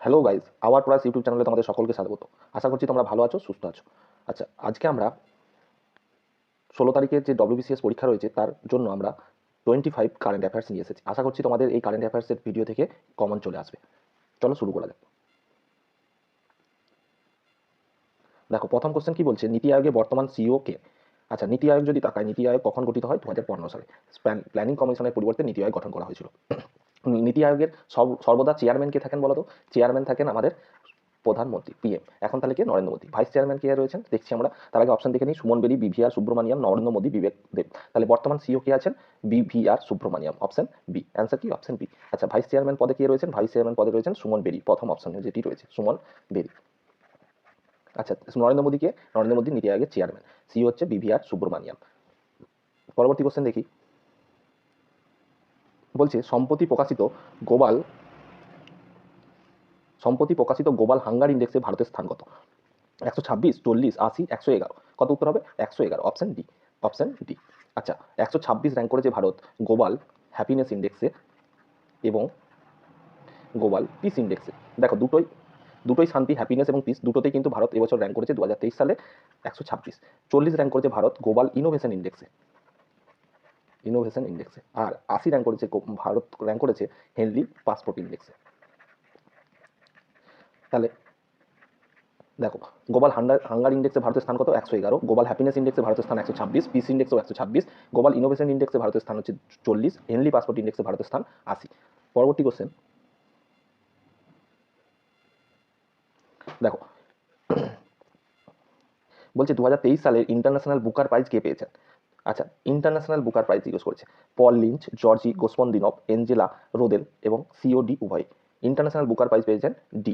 Hello guys, our price YouTube চ্যানেলে তোমাদের সকলকে স্বাগত। আশা করছি তোমরা ভালো আছো, সুস্থ আছো। আচ্ছা, আজকে আমরা 16 তারিখের যে WBCS পরীক্ষা রয়েছে তার জন্য আমরা 25 কারেন্ট অ্যাফেয়ার্স নিয়ে এসেছি। আশা করছি তোমাদের এই কারেন্ট অ্যাফেয়ার্সের ভিডিও থেকে কমন চলে আসবে। চলো শুরু করা যাক। দেখো, প্রথম কোশ্চেন কি বলছে, নীতি আয়োগের বর্তমান সিইও কে? আচ্ছা, নীতি আয়োগ যদি তাকায়, নীতি আয়োগ কখন গঠিত হয়? 2015 সালে। প্ল্যানিং কমিশনের পরিবর্তে নীতি আয়োগ গঠন করা হয়েছিল। নীতি আয়োগের সর্বদা চেয়ারম্যান কে থাকেন বলো তো? চেয়ারম্যান থাকেন আমাদের প্রধানমন্ত্রী, পিএম। এখন তাহলে কে? নরেন্দ্র মোদী। ভাইস চেয়ারম্যান কে রয়েছেন দেখছি আমরা। তার আগে অপশন দেখে নিই। সুমন বেরি, বিভিআর সুব্রমণিয়াম, নরেন্দ্র মোদী, বিবেক দেব। তাহলে বর্তমান সিইও কে আছেন? BVR Subrahmanyam. Option B. Answer কি? Option B. আচ্ছা, ভাইস চেয়ারম্যান পদে কে রয়েছেন? ভাইস চেয়ারম্যান পদে রয়েছেন সুমন বেরি। প্রথম অপশনে যেটি রয়েছে সুমন বেরি। আচ্ছা, নরেন্দ্র মোদী কে? নরেন্দ্র মোদী নীতি আয়োগের চেয়ারম্যান। সিইও হচ্ছে বিভিআর সুব্রমণিয়াম। পরবর্তী কোশ্চেন দেখি। বলছে সম্প্রতি প্রকাশিত গ্লোবাল হাঙ্গার ইন্ডেক্সে ভারতের স্থান কত? 126, 40, 80, 111। কত উত্তর হবে? 111। Option D. Option D. আচ্ছা, 126 র্যাঙ্ক করেছে ভারত গ্লোবাল হ্যাপিনেস ইন্ডেক্সে এবং গ্লোবাল পিস ইন্ডেক্সে। দেখো, দুটোই শান্তি, হ্যাপিনেস এবং পিস দুটোতেই কিন্তু ভারত এবছর র্যাঙ্ক করেছে 2023 সালে 126। 40 র্যাঙ্ক করেছে ভারত গ্লোবাল ইনোভেশন ইন্ডেক্সে। আর 80 র্যাঙ্ক করেছে ভারত র্যাঙ্ক করেছে হেনলি পাসপোর্ট ইন্ডেক্সে। তাহলে দেখো, গ্লোবাল হাঙ্গার ইন্ডেক্সে ভারতের স্থান কত? 111। গ্লোবাল হ্যাপিনেস ইন্ডেক্সে ভারতের স্থান 126। পিস ইন্ডেক্সও 126। গ্লোবাল ইনোভেশন ইন্ডেক্সে ভারতের স্থান হচ্ছে 40। হেনলি পাসপোর্ট ইন্ডেক্সে ভারতের স্থান 80। পরবর্তী কোশ্চেন দেখো, বলছে 2023 সালের ইন্টারন্যাশনাল বুকার প্রাইজ কে পেয়েছেন? আচ্ছা, ইন্টারন্যাশনাল বুকার প্রাইজ জিজ্ঞেস করেছে। পল লিঞ্চ, জর্জি গোসপন্দিনভ, এঞ্জেলা রোদেল এবং সিওডি উভয়। ইন্টারন্যাশনাল বুকার প্রাইজ পেয়েছেন ডি,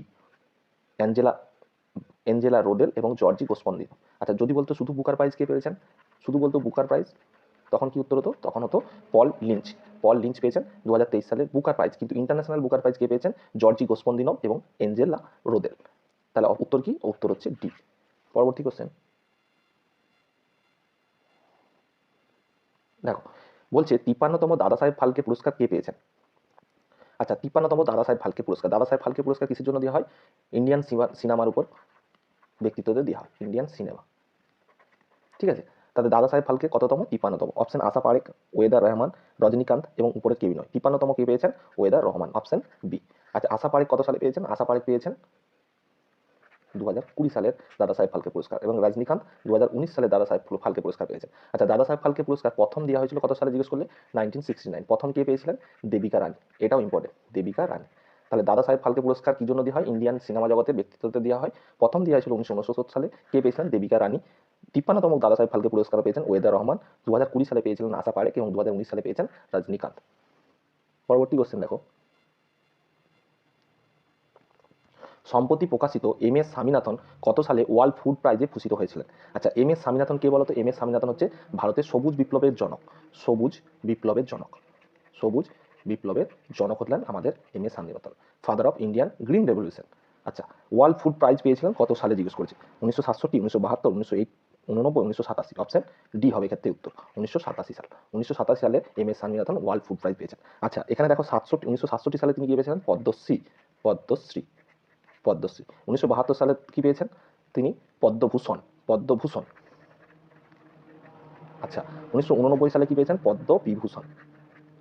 এঞ্জেলা রোদেল এবং জর্জি গোসপন্দিনভ। আচ্ছা, যদি বলতো শুধু বুকার প্রাইজ কে পেয়েছেন, শুধু বলতো বুকার প্রাইজ, তখন কি উত্তর হতো? তখন হতো পল লিঞ্চ। পল লিঞ্চ পেয়েছেন 2023 সালের বুকার প্রাইজ। কিন্তু ইন্টারন্যাশনাল বুকার প্রাইজ কে পেয়েছেন? জর্জি গোসপন্দিনভ এবং এঞ্জেলা রোদেল। তাহলে উত্তর কি? উত্তর হচ্ছে ডি। পরবর্তী কোশ্চেন দেখো, বলছে 53তম দাদা সাহেব ফালকে পুরস্কার কে পেয়েছেন? আচ্ছা, 53তম দাদা সাহেব ফালকে পুরস্কার। দাদা সাহেব ফালকে পুরস্কার কিসের জন্য দেওয়া হয়? ইন্ডিয়ান সিনেমার উপর ব্যক্তিত্বদের দেওয়া হয়, ইন্ডিয়ান সিনেমা। ঠিক আছে, তাহলে দাদা সাহেব ফালকে কততম? 53তম। অপশন আশা পারেখ, ওয়েদার রহমান, রজনীকান্ত এবং উপরে কেউই নয়। 53তম কে পেয়েছেন? ওয়েদার রহমান। Option B. আচ্ছা, আশা পারেখ কত সালে পেয়েছেন? আশা পারেখ পেয়েছেন 2020 সালের দাদা সাহেব ফালকে পুরস্কার। এবং রজনীকান্ত 2019 সালে দাদা সাহেব ফালকে পুরস্কার পেয়েছেন। আচ্ছা, দাদা সাহেব ফালকে পুরস্কার প্রথম দেওয়া হয়েছিল কত সালে জিজ্ঞেস করলে? 1969। প্রথম কে পেয়েছিলেন? দেবিকা রানী। এটাও ইম্পর্টেন্ট, দেবিকা রানী। তাহলে দাদা সাহেব ফালকে পুরস্কার কি জন্য দেওয়া হয়? ইন্ডিয়ান সিনেমা জগতের ব্যক্তিত্বতে দেওয়া হয়। প্রথম দেওয়া হয়েছিল 1969 সালে। কে পেয়েছিলেন? দেবিকা রানী। 53তম দাদা সাহেব ফালকে পুরস্কার পেয়েছেন ওয়েদার রহমান। 2020 সালে পেয়েছিলেন আশা পারেখ এবং 2019 সালে পেয়েছেন রজনীকান্ত। পরবর্তী কোশ্চেন দেখো, সম্প্রতি প্রকাশিত এম এস স্বামীনাথন কত সালে ওয়ার্ল্ড ফুড প্রাইজে ভূষিত হয়েছিলেন? আচ্ছা, এম এস স্বামীনাথন কে বলতো? এম এস স্বামীনাথন হচ্ছে ভারতের সবুজ বিপ্লবের জনক। সবুজ বিপ্লবের জনক। সবুজ বিপ্লবের জনক হলেন আমাদের M S Swaminathan, father of Indian green revolution. আচ্ছা, ওয়ার্ল্ড ফুড প্রাইজ পেয়েছিলেন কত সালে জিজ্ঞেস করেছে? 1967, 1972, 1989, 1987। অপশন ডি হবে ক্ষেত্রে উত্তর, 1987 সাল। 1987 সালে M S Swaminathan world food prize পেয়েছেন। আচ্ছা, এখানে দেখো 1967 সালে তিনি কি পেয়েছিলেন? পদ্মশ্রী। পদ্মশ্রী। পদ্মশ্রী। 1972 সালে কি পেয়েছেন তিনি? পদ্মভূষণ। পদ্মভূষণ। আচ্ছা, 1989 সালে কি পেয়েছেন? পদ্মবিভূষণ।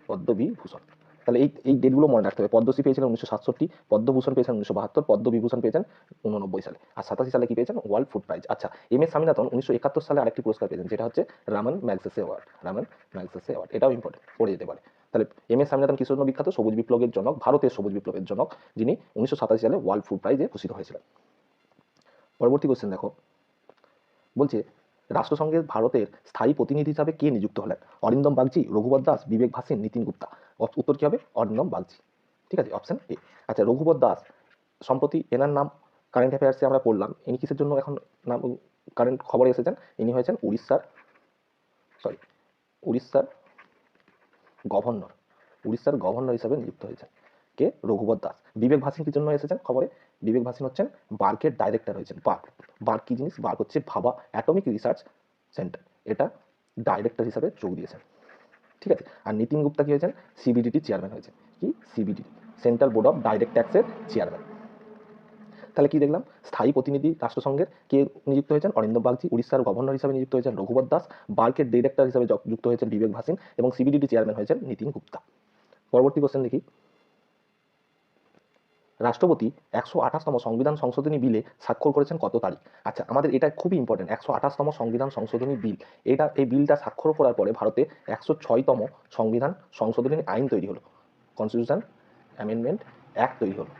পদ্মবিভূষণ। তাহলে এই ডেটগুলো মনে রাখতে হবে। পদ্মশ্রী পেয়েছিলেন 1967, পদ্মভূষণ পেয়েছেন 1972, পদ্মবিভূষণ পেয়েছেন 89 সালে, আর 87 সালে কি পেয়েছেন? World food prize. আচ্ছা, এম এস স্বামীনাথন 1971 সালে আরেকটি পুরস্কার পেয়েছেন, যেটা হচ্ছে Raman Magsaysay award. Raman Magsaysay award, এটাও ইম্পর্টেন্ট, পড়ে যেতে পারে। তাহলে এম এস স্বামীনাথন কিসের জন্য বিখ্যাত? সবুজ বিপ্লবের জনক, ভারতের সবুজ বিপ্লবের জনক, যিনি 1987 সালে ওয়ার্ল্ড ফুড প্রাইজে ভূষিত হয়েছিলেন। পরবর্তী কোশ্চেন দেখো, বলছে রাষ্ট্রসংঘের ভারতের স্থায়ী প্রতিনিধি হিসাবে কে নিযুক্ত হলেন? অরিন্দম বাগচি, রঘুবর দাস, বিবেক ভাসিন, নীতিন গুপ্তা। উত্তর কি হবে? অরিন্দম বাগচি। ঠিক আছে, অপশন এ। আচ্ছা, রঘুবর দাস সম্প্রতি এনার নাম কারেন্ট অ্যাফেয়ার্সে আমরা পড়লাম। ইনি কিসের জন্য এখন নাম কারেন্ট খবরে এসেছেন? ইনি হয়েছেন উড়িষ্যার গভর্নর। উড়িষ্যার গভর্নর হিসাবে নিযুক্ত হয়েছেন কে? রঘুবর দাস। বিবেক ভাসিন কি জন্য এসেছেন খবরে? বিবেক ভাসিন হচ্ছেন বার্কের ডাইরেক্টর হয়েছেন। বার্ক কি জিনিস? বার্ক হচ্ছে ভাবা অ্যাটমিক রিসার্চ সেন্টার, এটা ডাইরেক্টর হিসাবে যোগ দিয়েছেন। ঠিক আছে, আর নীতিন গুপ্তা কি হয়েছেন? সিবিডিটি চেয়ারম্যান হয়েছেন। কি? সিবিডিটি, সেন্ট্রাল বোর্ড অফ ডাইরেক্ট ট্যাক্সের চেয়ারম্যান। তাহলে কি দেখলাম, স্থায়ী প্রতিনিধি রাষ্ট্রসংঘের কে নিযুক্ত হয়েছেন, অরিন্দম বাগচি। উড়িষ্যার গভর্নর হিসাবে নিযুক্ত হয়েছেন রঘুবর দাস। বার্কের ডিরেক্টর হিসাবে যুক্ত হয়েছেন বিবেক ভাসিন এবং সিবিডিটি চেয়ারম্যান হয়েছেন নীতিন গুপ্তা। পরবর্তী কোশ্চেন দেখি, রাষ্ট্রপতি 128তম সংবিধান সংশোধনী বিলে স্বাক্ষর করেছেন কত তারিখ? আচ্ছা, আমাদের এটা খুবই ইম্পর্টেন্ট, 128তম সংবিধান সংশোধনী বিল। এই বিলটা স্বাক্ষর করার পরে ভারতে 106তম সংবিধান সংশোধনী আইন তৈরি হলো, কনস্টিটিউশন অ্যামেন্ডমেন্ট অ্যাক্ট তৈরি হলো।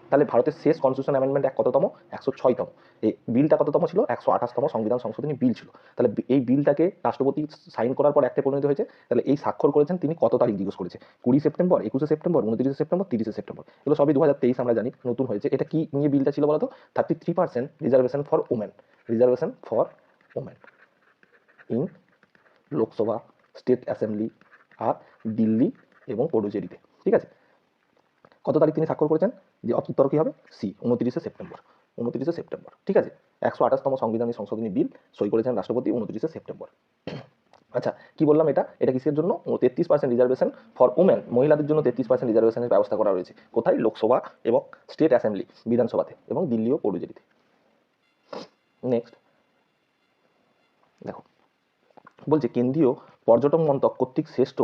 তাহলে ভারতের শেষ কনস্টিটিউশন অ্যামেন্ডমেন্ট অ্যাক্ট কততম? 106তম। এই বিলটা কততম ছিল? 128তম সংবিধান সংশোধনী বিল ছিল। তাহলে এই বিলটাকে রাষ্ট্রপতি সাইন করার পর অ্যাক্টে পরিণত হয়েছে। তাহলে এই স্বাক্ষর করেছেন তিনি কত তারিখ জিজ্ঞেস করেছে? 20 সেপ্টেম্বর, 21 সেপ্টেম্বর, 29 সেপ্টেম্বর, 30 সেপ্টেম্বর। এগুলো সবই 2023 আমরা জানি, নতুন হয়েছে। এটা কি নিয়ে বিলটা ছিল বলতো? 33% reservation for women, reservation for women in Lok Sabha, state assembly আর দিল্লি এবং পুডুচেরিতে। ঠিক আছে, কত তারিখ তিনি স্বাক্ষর করেছেন? যে উত্তর কি হবে? C, 29 September. 29 সেপ্টেম্বর, ঠিক আছে। 128তম সংবিধানের সংশোধনী বিল সই করেছেন রাষ্ট্রপতি 29 সেপ্টেম্বর। আচ্ছা, কি বললাম, এটা কিসের জন্য? 33% রিজার্ভেশন ফর ওমেন, মহিলাদের জন্য 33% রিজার্ভেশনের ব্যবস্থা করা রয়েছে। কোথায়? লোকসভা এবং স্টেট অ্যাসেম্বলি, বিধানসভাতে, এবং দিল্লি ও পুডুচেরিতে। নেক্সট দেখো, বলছে কেন্দ্রীয় পর্যটন মন্ত্রক কর্তৃক শ্রেষ্ঠ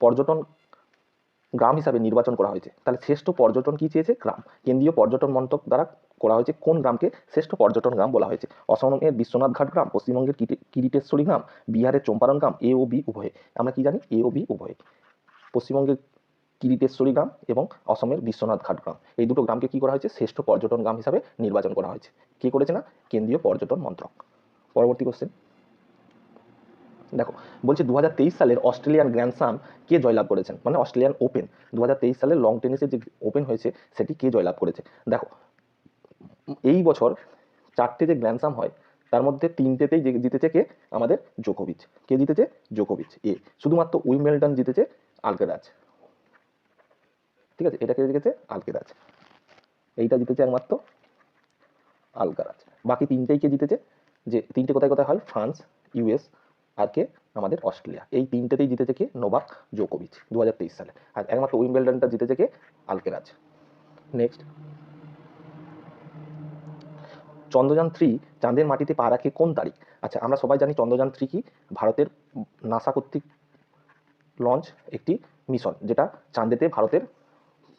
পর্যটন গ্রাম হিসাবে নির্বাচন করা হয়েছে। তাহলে শ্রেষ্ঠ পর্যটন কি চেয়েছে? গ্রাম। কেন্দ্রীয় পর্যটন মন্ত্রক দ্বারা করা হয়েছে কোন গ্রামকে শ্রেষ্ঠ পর্যটন গ্রাম বলা হয়েছে? অসমের বিশ্বনাথ ঘাট গ্রাম, পশ্চিমবঙ্গের কিরিটেশ্বরী গ্রাম, বিহারের চম্পারণ গ্রাম, এ ও বি উভয়ে। আমরা কি জানি? এ ও বি উভয়ে। পশ্চিমবঙ্গের কিরিটেশ্বরী গ্রাম এবং অসমের বিশ্বনাথ ঘাট গ্রাম, এই দুটো গ্রামকে কি করা হয়েছে? শ্রেষ্ঠ পর্যটন গ্রাম হিসাবে নির্বাচন করা হয়েছে। কি করেছে না? কেন্দ্রীয় পর্যটন মন্ত্রক। পরবর্তী কোশ্চেন দেখো, বলছে 2023 সালের অস্ট্রেলিয়ান গ্র্যান্ড স্লাম কে জয়লাভ করেছেন? মানে অস্ট্রেলিয়ান ওপেন, 2023 সালের লং টেনিসের যে ওপেন হয়েছে সেটি কে জয়লাভ করেছে? দেখো, এই বছর 4টে যে গ্র্যান্ড স্লাম হয় তার মধ্যে 3টেতেই জিতেছে কে? আমাদের জোকোভিচ। কে জিতেছে? জোকোভিচ। শুধুমাত্র উইম্বলডন জিতেছে আলকেরাজ। ঠিক আছে, এটা কে জিতেছে? আলকেরাজ। এইটা জিতেছে একমাত্র আলকারাজ। বাকি 3টেই কে জিতেছে? যে 3টে কোথায় কোথায় হয়? ফ্রান্স, ইউএস আর কে? আমাদের অস্ট্রেলিয়া। এই 3টেতেই জিতেছে কে? নোভাক জোকোভিচ 2023 সালে। আর একমাত্র উইম্বলডনটা জিতেছে কে? আলকেরাজ। নেক্সট, চন্দ্রযান 3 চাঁদের মাটিতে পা রাখে কোন তারিখ? আচ্ছা, আমরা সবাই জানি চন্দ্রযান 3 কি? ভারতের নাসা কর্তৃক লঞ্চ একটি মিশন, যেটা চাঁদেতে ভারতের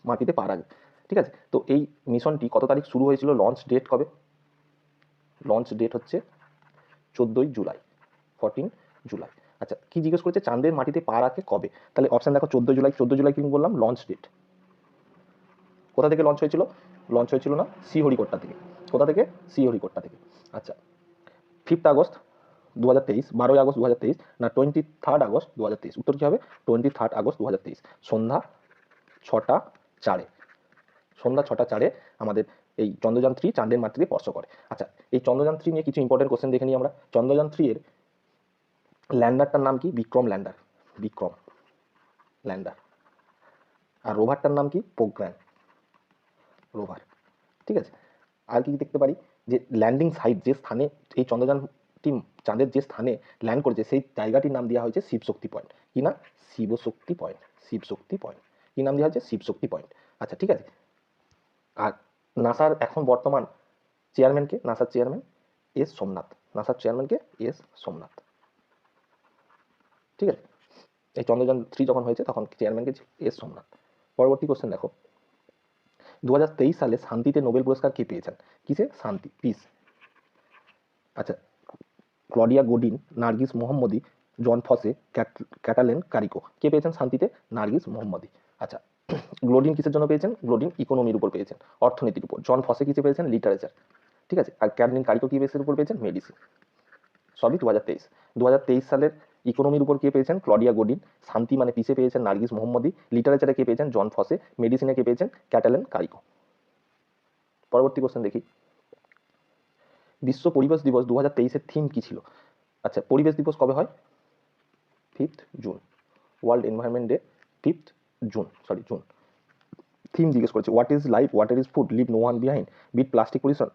মাটিতে পা রাখবে। ঠিক আছে, তো এই মিশনটি কত তারিখ শুরু হয়েছিল? লঞ্চ ডেট কবে? লঞ্চ ডেট হচ্ছে 14 জুলাই, 14 জুলাই। আচ্ছা, কি জিজ্ঞেস করেছে? চাঁদের মাটিতে পা রাখে কবে? তাহলে অপশন দেখো, 14 জুলাই। 14 জুলাই কি বললাম? Launch date. কোথা থেকে লঞ্চ হয়েছিল? লঞ্চ হয়েছিল না শ্রীহরিকোট্টা থেকে। কোথা থেকে? শ্রীহরিকোট্টা থেকে। আচ্ছা, 5 আগস্ট 2023, 12 আগস্ট 2023, না 23 আগস্ট 2023? উত্তর কি হবে? 23 আগস্ট 2023, সন্ধ্যা 6টা 4-এ। সন্ধ্যা 6টা 4-এ আমাদের এই চন্দ্রযান 3 চাঁদের মাটিতে স্পর্শ করে। আচ্ছা, এই চন্দ্রযান 3 নিয়ে কিছু ইম্পর্টেন্ট কোশ্চেন দেখে নিই আমরা। চন্দ্রযান 3 এর ল্যান্ডারটার নাম কি? Vikram lander, Vikram lander. আর রোভারটার নাম কি? প্রোগ্রাম রোভার। ঠিক আছে, আর কি দেখতে পারি? যে ল্যান্ডিং সাইট, যে স্থানে এই চন্দ্রযানটি চাঁদের যে স্থানে ল্যান্ড করেছে সেই জায়গাটির নাম দেওয়া হয়েছে শিবশক্তি পয়েন্ট। কি না? Shivshakti point, Shivshakti point. কি নাম দেওয়া হয়েছে? শিবশক্তি পয়েন্ট। আচ্ছা, ঠিক আছে। আর নাসার এখন বর্তমান চেয়ারম্যান কে? নাসার চেয়ারম্যান এস সোমনাথ। নাসার চেয়ারম্যান কে? এস সোমনাথ। ঠিক আছে, এই চন্দ্রযান 3 যখন হয়েছে তখন চেয়ারম্যান কে এস সোমনাথ। পরবর্তী কোশ্চেন দেখো, 2023 সালে শান্তিতে নোবেল পুরস্কার কে পেয়েছেন? কিসে? শান্তি, পিস। আচ্ছা, ক্লডিয়া গোডিন, নার্গিস মোহাম্মদী, জন ফসে, ক্যাটালেন কারিকো। কে পেয়েছেন শান্তিতে? নার্গিস মোহাম্মদী। আচ্ছা, গ্লোডিন কিসের জন্য পেয়েছেন? গ্লোডিন ইকোনমির উপর পেয়েছেন, অর্থনীতির উপর। জন ফসে কিসে পেয়েছেন? লিটারেচার। ঠিক আছে, আর ক্যাটালেন কারিকো কি বেসের উপর পেয়েছেন? মেডিসিন। সবই 2023। 2023 সালের ইকোনমির উপর কে পেয়েছেন? ক্লডিয়া গোডিন। শান্তি মানে পিসে পেয়েছেন নার্গিস মোহাম্মদী। লিটারেচারে কে পেয়েছেন? জন ফসে। মেডিসিনে কে পেয়েছেন? ক্যাটালেন কারিকো। পরবর্তী কোশ্চেন দেখি, বিশ্ব পরিবেশ দিবস 2023-এর থিম কি ছিল? আচ্ছা, পরিবেশ দিবস কবে হয়? 5 জুন। ওয়ার্ল্ড এনভায়রনমেন্ট ডে 5 জুন, জুন। থিম জিজ্ঞেস করেছে, water is life, water is food, leave no one behind, beat plastic pollution,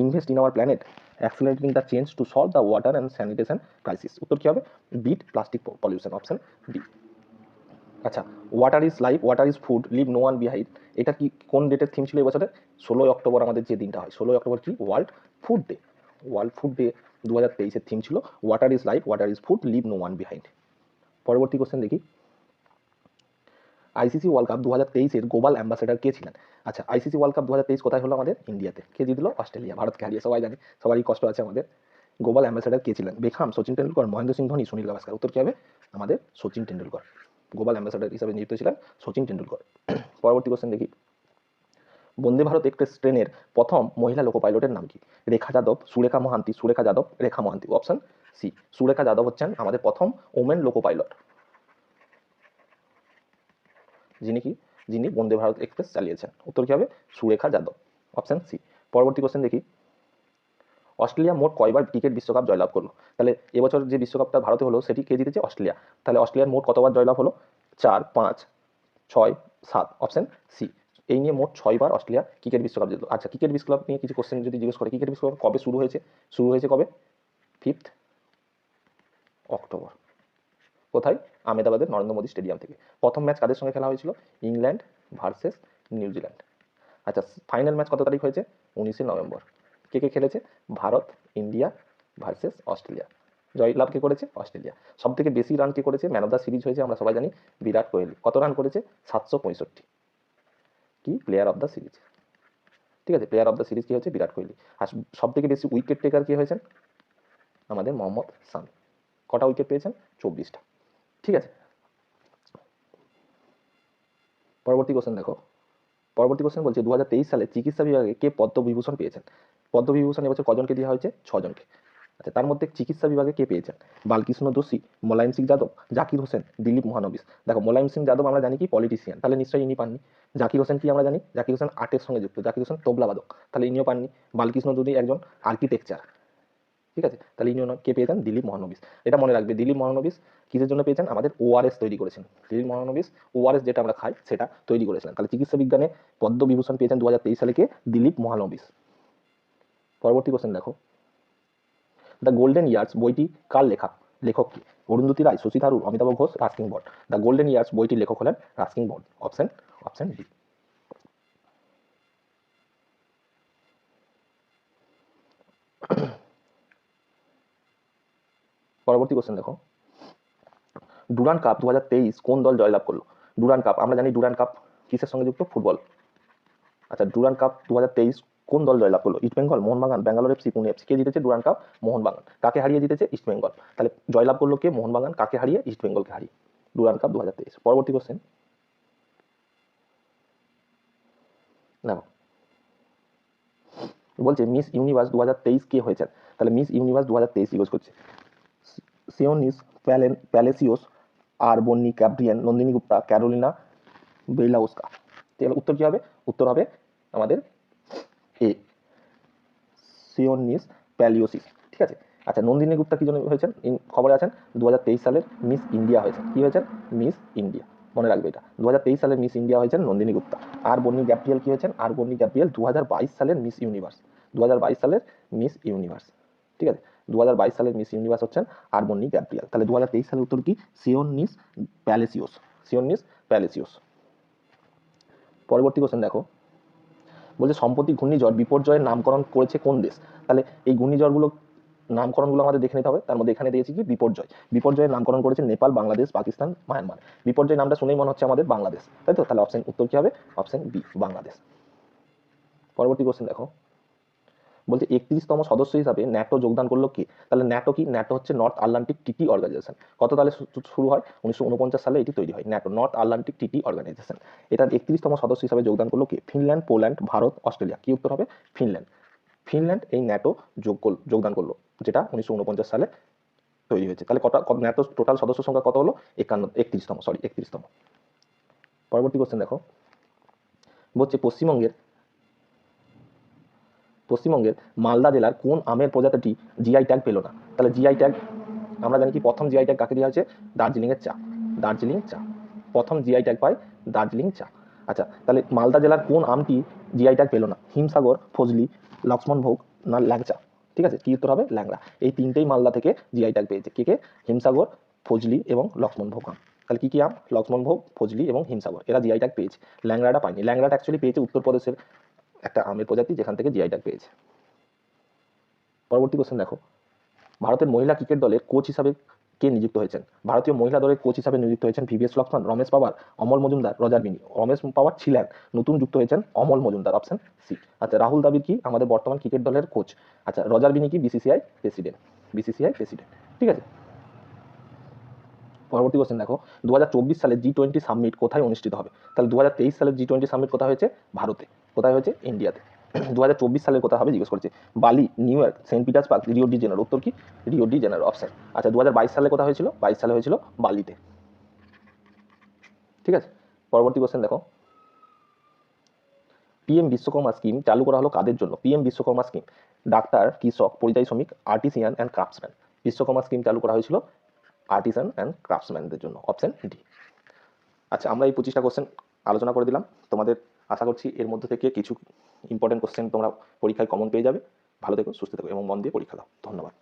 invest in our planet, accelerating the change to solve the water and sanitation crisis. উত্তর কি হবে? Beat plastic pollution, option D. আচ্ছা, water is life, water is food, leave no one behind, এটা কি কোন ডেটের theme ছিল এবছরে? 16 অক্টোবর আমাদের যে দিনটা হয়, 16 অক্টোবর কি world food day. World food day 2023-এর থিম ছিল water is life, water is food, leave no one behind. পরবর্তী কোশ্চেন দেখি, আইসিসি ওয়ার্ল্ড কাপ 2023-এর গ্লোবাল অ্যাম্বাসেডর কে ছিলেন? আচ্ছা, আইসিসি ওয়ার্ল্ড কাপ 2023 কোথায় হলো? আমাদের ইন্ডিয়াতে। কে জিতল? অস্ট্রেলিয়া। ভারতকে হারিয়ে, সবাই জানি, সবারই কষ্ট আছে আমাদের। গ্লোবাল অ্যাম্বাসেডর কে ছিলেন? বেকহাম, সচিন টেন্ডুলকর, মহেন্দ্র সিং ধোনি, সুনীল গাভাস্কার। উত্তর কি হবে? আমাদের সচিন টেন্ডুলকর। গ্লোবাল অ্যাম্বাসেডর হিসাবে নিযুক্ত ছিলেন সচিন টেন্ডুলকর। পরবর্তী কোশ্চেন দেখি, বন্দে ভারত এক্সপ্রেস ট্রেনের প্রথম মহিলা লোকো পাইলটের নাম কি? রেখা যাদব, সুরেখা মহান্তি, সুরেখা যাদব, রেখা মহান্তি। অপশন সি, সুরেখা যাদব হচ্ছেন আমাদের প্রথম ওমেন লোকো পাইলট, যিনি বন্দে ভারত এক্সপ্রেস চালিয়েছেন। উত্তর কি হবে? সুরেখা যাদব। Option C. পরবর্তী কোশ্চেন দেখি, অস্ট্রেলিয়া মোট কয়বার ক্রিকেট বিশ্বকাপ জয়লাভ করলো? তাহলে এবছর যে বিশ্বকাপটা ভারতে হলো সেটি কে জিতেছে? অস্ট্রেলিয়া। তাহলে অস্ট্রেলিয়ার মোট কতবার জয়লাভ হলো? 4, 5, 6, 7। Option C. এই নিয়ে মোট 6বার অস্ট্রেলিয়া ক্রিকেট বিশ্বকাপ জিতলো। আচ্ছা, ক্রিকেট বিশ্বকাপ নিয়ে কিছু কোশ্চেন যদি জিজ্ঞেস করে, ক্রিকেট বিশ্বকাপ কবে শুরু হয়েছে? শুরু হয়েছে কবে? 5 অক্টোবর। কোথায়? আহমেদাবাদের নরেন্দ্র মোদী স্টেডিয়াম থেকে। প্রথম ম্যাচ কাদের সঙ্গে খেলা হয়েছিল? England versus New Zealand. আচ্ছা, ফাইনাল ম্যাচ কত তারিখ হয়েছে? 19 নভেম্বর। কে কে খেলেছে? Bharat, India versus Australia. জয়লাভ কে করেছে? অস্ট্রেলিয়া। সব থেকে বেশি রান কে করেছে? ম্যান অফ দ্য সিরিজ হয়েছে আমরা সবাই জানি বিরাট কোহলি। কত রান করেছে? 765। কি প্লেয়ার অফ দ্য সিরিজ? ঠিক আছে, প্লেয়ার অফ দ্য সিরিজ কি হচ্ছে? বিরাট কোহলি। আর সব থেকে বেশি উইকেট টেকার কে হয়েছেন? আমাদের মোহাম্মদ শামি। কটা উইকেট পেয়েছেন? 24টা। ঠিক আছে, পরবর্তী কোশ্চেন দেখো। পরবর্তী কোশ্চেন বলছে 2023 সালে চিকিৎসা বিভাগে কে পদ্মবিভূষণ পেয়েছেন? পদ্মবিভূষণ এবছর কজনকে দেওয়া হয়েছে? 6জনকে। আচ্ছা, তার মধ্যে চিকিৎসা বিভাগে কে পেয়েছেন? বালকৃষ্ণ দোষী, মোলায়েম সিং যাদব, জাকির হোসেন, দিলীপ মহানবিশ। দেখো, মোলায়েম সিং যাদব আমরা জানি কি পলিটিশিয়ান, তাহলে নিশ্চয়ই ইনি পাননি। জাকির হোসেন কি আমরা জানি? জাকির হোসেন আর্টের সঙ্গে যুক্ত, জাকির হোসেন তবলাবাদক, তাহলে ইনিও পাননি। বালকৃষ্ণ দোষী একজন আর্কিটেকচার। ঠিক আছে, তাহলে ইনি কে পেয়েছেন? দিলীপ মহানবিশ। এটা মনে রাখবে, দিলীপ মহানবিশ কিসের জন্য পেয়েছেন? আমাদের ওআরএস তৈরি করেছেন। দিলীপ মহানবিশ ওআরএস যেটা আমরা খাই সেটা তৈরি করেছিলেন। তাহলে চিকিৎসা বিজ্ঞানে পদ্মবিভূষণ পেয়েছেন 2023 সালে কে? দিলীপ মহানবিশ। পরবর্তী কোশ্চেন দেখো, দ্য গোল্ডেন ইয়ার্স বইটি কার লেখা? লেখক কি? Arundhati Roy, Shashi Tharoor, Amitav Ghosh, Ruskin Bond. The golden years বইটির লেখক হলেন রাস্কিন বন্ড। Option D. পরবর্তী কোশ্চেন দেখো, ডুরান্ড কাপ 2023 কোন দল জয়লাভ করলো? ডুরান্ড কাপ আমরা জানি, ডুরান্ড কাপ কিসের সঙ্গে যুক্ত? ফুটবল। আচ্ছা, ডুরান্ড কাপ 2023 কোন দল জয়লাভ করলো? East Bengal, Mohun Bagan, Bangalore FC, Pune FC. কে জিতেছে ডুরান্ড কাপ? মোহনবাগান। কাকে হারিয়ে জিতেছে? ইস্ট বেঙ্গল। তাহলে জয়লাভ করলো কে? মোহনবাগান। কাকে হারিয়ে? ইস্ট বেঙ্গলকে হারিয়ে। Durand cup 2023। পরবর্তী কোশ্চেন দেখো, বলছে মিস ইউনিভার্স 2023 কে হয়েছেন? তাহলে মিস ইউনিভার্স 2023 জিজ্ঞেস করছে সিওনিস প্যালেসিওস, আর বন্নি ক্যাব্রিয়ান, নন্দিনী গুপ্তা, ক্যারোলিনা বেইলাউস্কা। তাহলে উত্তর কি হবে? উত্তর হবে আমাদের এ, সিওনিস প্যালিওসিস। ঠিক আছে। আচ্ছা, নন্দিনী গুপ্তা কি জন্য হয়েছেন? খবরে আছেন 2023 সালের মিস ইন্ডিয়া হয়েছেন। কি হয়েছেন? Miss India. মনে রাখবে এটা, 2023 সালের মিস ইন্ডিয়া হয়েছেন নন্দিনী গুপ্তা। আর বন্নি গ্যাব্রিয়েল কি হয়েছেন? আর বন্নি গ্যাব্রিয়েল 2022 সালের মিস ইউনিভার্স। 2022 সালের মিস ইউনিভার্স। ঠিক আছে, 2022 সালের মিস ইউনিভার্স হচ্ছেন আর বন্নি গ্যাব্রিয়েল। তাহলে 2023 সালের উত্তর কি? সিওনিস প্যালেসিওস। সিওনিস প্যালেসিওস। পরবর্তী কোশ্চেন দেখো, বলছে সম্প্রতি ঘূর্ণিঝড় বিপর্যয়ের নামকরণ করেছে কোন দেশ? তাহলে এই ঘূর্ণিঝড়গুলো নামকরণগুলো আমাদের দেখে নিতে হবে। তার মধ্যে এখানে দিয়েছি কি বিপর্যয়। বিপর্যয়ের নামকরণ করেছে নেপাল, বাংলাদেশ, পাকিস্তান, মায়ানমার। বিপর্যয় নামটা শুনেই মনে হচ্ছে আমাদের বাংলাদেশ, তাই তো? তাহলে অপশন উত্তর কি হবে? Option B, Bangladesh. পরবর্তী কোশ্চেন দেখো, বলছে 31তম সদস্য হিসাবে ন্যাটো যোগদান করলো কি? তাহলে ন্যাটো কি? ন্যাটো হচ্ছে নর্থ আটলান্টিক ট্রিটি অর্গানাইজেশন। কত তাহলে শুরু হয়? 1949 সালে এটি তৈরি হয়, NATO, north Atlantic treaty organization. এটার 31তম সদস্য হিসাবে যোগদান করলো কি? Finland, Poland, Bharat, Australia. কি উত্তর হবে? ফিনল্যান্ড। ফিনল্যান্ড এই ন্যাটো যোগদান করলো, যেটা 1949 সালে তৈরি হয়েছে। তাহলে কটা ন্যাটো টোটাল সদস্য সংখ্যা কত হলো? 31তম। পরবর্তী কোশ্চেন দেখো, বলছে পশ্চিমবঙ্গের মালদা জেলার কোন আমের প্রজাতিটি জিআই ট্যাগ পেল না? তাহলে জিআই ট্যাগ আমরা জানি কি, প্রথম জিআই ট্যাগ কাকে দেওয়া হয়েছে? দার্জিলিংয়ের চা। দার্জিলিং চা প্রথম জিআই ট্যাগ পায়, দার্জিলিং চা। আচ্ছা, তাহলে মালদা জেলার কোন আমটি জিআই ট্যাগ পেল না? হিমসাগর, ফজলি, লক্ষ্মণভোগ না ল্যাংচা। ঠিক আছে, কি উত্তর হবে? ল্যাংড়া। এই তিনটেই মালদা থেকে জিআই ট্যাগ পেয়েছে। কে কে? হিমসাগর, ফজলি এবং লক্ষ্মণভোগ আম। তাহলে কি কি আম? লক্ষ্মণ ভোগ, ফজলি এবং হিমসাগর, এরা জিআই ট্যাগ পেয়েছে। ল্যাংড়াটা পায়নি। ল্যাংড়াটা অ্যাকচুয়ালি পেয়েছে উত্তরপ্রদেশের একটা আমের প্রজাতি, যেখান থেকে জিআই ট্যাগ পেয়েছে। পরবর্তী কোশ্চেন দেখো, ভারতের মহিলা ক্রিকেট দলের কোচ হিসাবে কে নিযুক্ত হয়েছেন? ভারতীয় মহিলা দলের কোচ হিসাবে নিযুক্ত হয়েছেন ভিভিএস লক্ষ্মণ, রমেশ পাওয়ার, অমল মজুমদার, রজার বিনি। রমেশ পাওয়ার ছিলেন, নতুন যুক্ত হয়েছেন অমল মজুমদার, অপশন সি। আচ্ছা, রাহুল দ্রাবিড় কি? আমাদের বর্তমান ক্রিকেট দলের কোচ। আচ্ছা, রজার বিনি কি? BCCI president. বিসিসিআই প্রেসিডেন্ট, ঠিক আছে। পরবর্তী কোশ্চেন দেখো, 2024 সালে G20 সামিট কোথায় অনুষ্ঠিত হবে? তাহলে 2023 সালের G20 সামিট কোথায় হয়েছে? ভারতে। কোথায় হয়েছে? ইন্ডিয়াতে। 2024 সালের কোথায় হবে জিজ্ঞেস করছে? Bali, New York, Saint Petersburg, Rio de Janeiro. উত্তর কি? Rio de Janeiro, option. আচ্ছা, 2022 সালে কোথায় হয়েছিল? 22 সালে হয়েছিল বালিতে, ঠিক আছে। পরবর্তী কোশ্চেন দেখো, পিএম বিশ্বকর্মা স্কিম চালু করা হলো কাদের জন্য? পিএম বিশ্বকর্মা স্কিম ডাক্তার, কৃষক, পরিযায়ী শ্রমিক, artisan and craftsman. Vishwakarma scheme চালু করা হয়েছিল আর্টিসান অ্যান্ড ক্রাফটসম্যানদের জন্য, অপশন ডি। আচ্ছা, আমরা এই 25টা কোশ্চেন আলোচনা করে দিলাম। তোমাদের আশা করছি এর মধ্যে থেকে কিছু ইম্পর্টেন্ট কোশ্চেন তোমরা পরীক্ষায় কমন পেয়ে যাবে। ভালো থেকো, সুস্থ থেকো এবং মন দিয়ে পরীক্ষা দাও। ধন্যবাদ।